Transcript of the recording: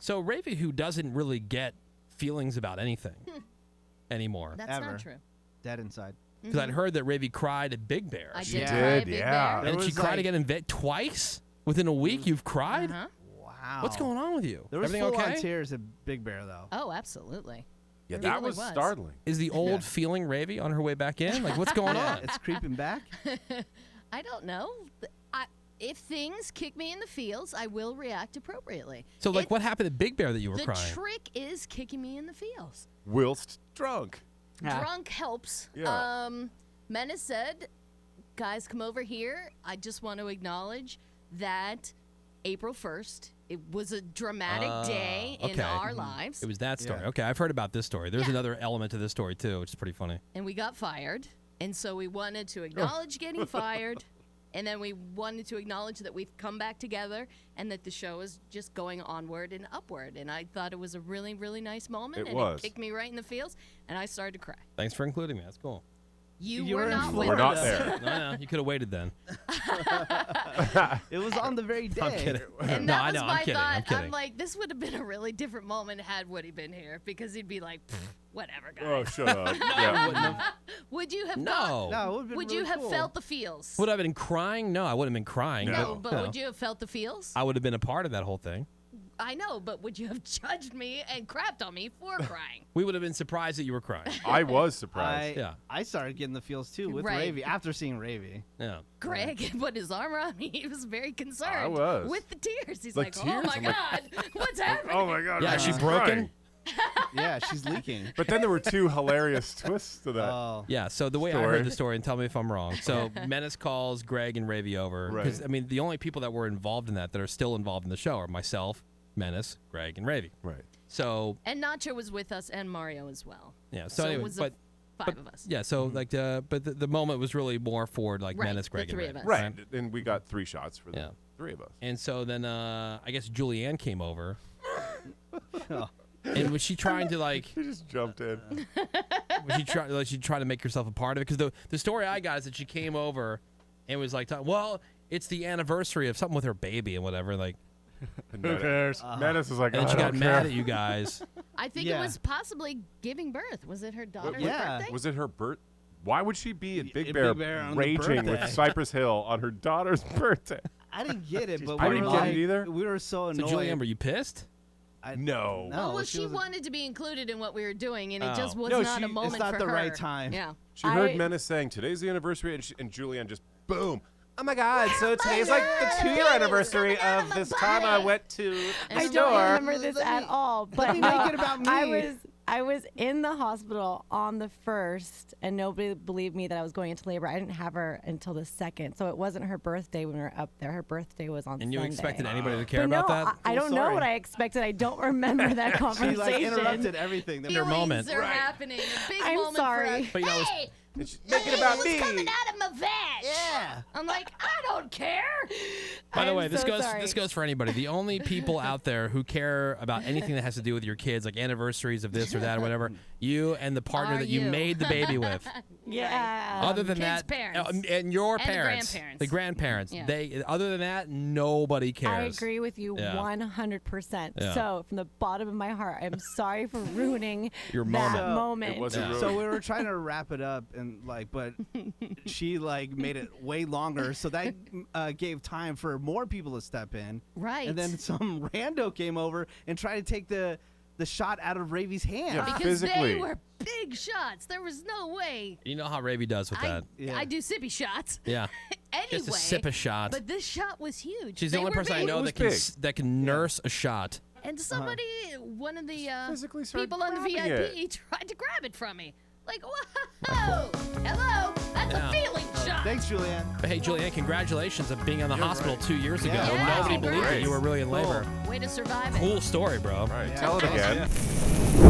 So Ravey, who doesn't really get feelings about anything anymore. That's not true. Dead inside. Because I'd heard that Ravey cried at Big Bear. I did cry at Big Bear. And she cried again twice within a week. You've cried? Wow. What's going on with you? There was Everything full-on okay? tears at Big Bear, though. Oh, absolutely. Yeah, that was startling. Is the old feeling Ravey on her way back in? Like, what's going on? It's creeping back. I don't know. If things kick me in the feels, I will react appropriately. So, like, what happened at Big Bear that you were crying? The trick is kicking me in the feels. Whilst drunk. Drunk helps. Yeah. Menace said, guys, come over here. I just want to acknowledge that April 1st, it was a dramatic day in our lives. It was that story. Okay, I've heard about this story. There's another element to this story, too, which is pretty funny. And we got fired. And so we wanted to acknowledge getting fired. And then we wanted to acknowledge that we've come back together and that the show is just going onward and upward. And I thought it was a really, really nice moment. It kicked me right in the feels, and I started to cry. Thanks for including me. That's cool. You were not with We're not us. there. No, you could have waited then. It was on the very day. I'm kidding. And No, that I was know, my I'm kidding. thought. I'm kidding. like, this would have been a really different moment had Woody been here, because he'd be like, whatever, guys. Oh, shut up. Yeah. Would you have No. thought? No, it would have been Would really you have cool. felt the feels? Would I have been crying? No, I wouldn't have been crying. No, No. but would you have felt the feels? I would have been a part of that whole thing. I know, but would you have judged me and crapped on me for crying? We would have been surprised that you were crying. I was surprised. I started getting the feels, too, with Right. Ravey, after seeing Ravey. Yeah. Greg put his arm around me. He was very concerned. I was. With the tears. He's Like like, tears? oh, my I'm like- God. What's happening? Oh, my God. Yeah, Rachel's she broken? crying. Yeah, she's leaking. But then there were two hilarious twists to that. Oh. Yeah, so the way I heard the story, and tell me if I'm wrong. So Menace calls Greg and Ravey over. Because, Right. I mean, the only people that were involved in that are still involved in the show are myself, Menace, Greg, and Ravey. Right. So, And Nacho was with us and Mario as well. yeah, so, it anyway, was the five of us. Yeah, so like but the moment was really more for like Right, Menace, Greg, the three and of Ravey. us. Right. And we got 3 shots for the Yeah. 3 of us. And so then I guess Julianne came over. Oh. And was she trying to like She just jumped in. was she trying to make herself a part of it? Because the story I got is that she came over and was like, well, it's the anniversary of something with her baby and whatever. Like, Who cares? Menace is like, and then I she got don't mad care. at you guys. I think it was possibly giving birth. Was it her daughter's birthday? Was it her birth? Why would she be at Big Big Bear, Bear on the raging with birthday. Cypress Hill on her daughter's birthday? I didn't get it, but I we didn't were get it like, either. We were so So annoyed. Julianne, were you pissed? No. No, well, she wasn't- wanted to be included in what we were doing, and it Oh. just was No, not a moment It's not for the her. right time. Yeah. She heard Menace saying, today's the anniversary, and Julianne just, boom. Oh, my God, so today's like the 2-year anniversary of this time I went to the I store. don't remember this at all. But me make it about me. I was in the hospital on the 1st, and nobody believed me that I was going into labor. I didn't have her until the 2nd, so it wasn't her birthday when we were up there. Her birthday was on And Sunday. you expected anybody to care But about no, that? I don't know sorry. what I expected. I don't remember that She conversation. like interrupted everything. That Their Feelings moment. are Right. happening. A big I'm moment sorry. for us. But, you know, Hey, Make it about was me. coming out of my vag. Yeah. I'm like, I don't care. By the I'm way, this so goes sorry. this goes for anybody. The only people out there who care about anything that has to do with your kids, like anniversaries of this or that or whatever, you and the partner Are that you you. made the baby with. Yeah. Other than kids' that, parents. and your And the parents, grandparents. the grandparents, Yeah. they. Other than that, nobody cares. I agree with you Yeah. 100%. Yeah. So, from the bottom of my heart, I'm sorry for ruining Your that moment. moment. It wasn't Yeah. ruined. So we were trying to wrap it up, and like, but she like made it way longer, so that gave time for more people to step in. Right. And then some rando came over and tried to take the shot out of Ravey's hand. Yeah, because physically. they were big shots. There was no way. You know how Ravey does with that. Yeah. I do sippy shots. Yeah. Anyway. Just a sip a shot. But this shot was huge. She's the They only were person I big. know It that was can big. that can nurse a shot. And somebody, one of the physically started people on the grabbing VIP tried to grab it from me. Like, whoa, hello, that's Yeah. a feeling shot. Thanks, Julianne. But hey, Julianne, congratulations on being on the hospital right. 2 years ago. Yeah. Yeah, Nobody believed that congrats. you were really in labor. Way to survive it. Cool story, bro. All right, Yeah. tell it Thanks, again. yeah.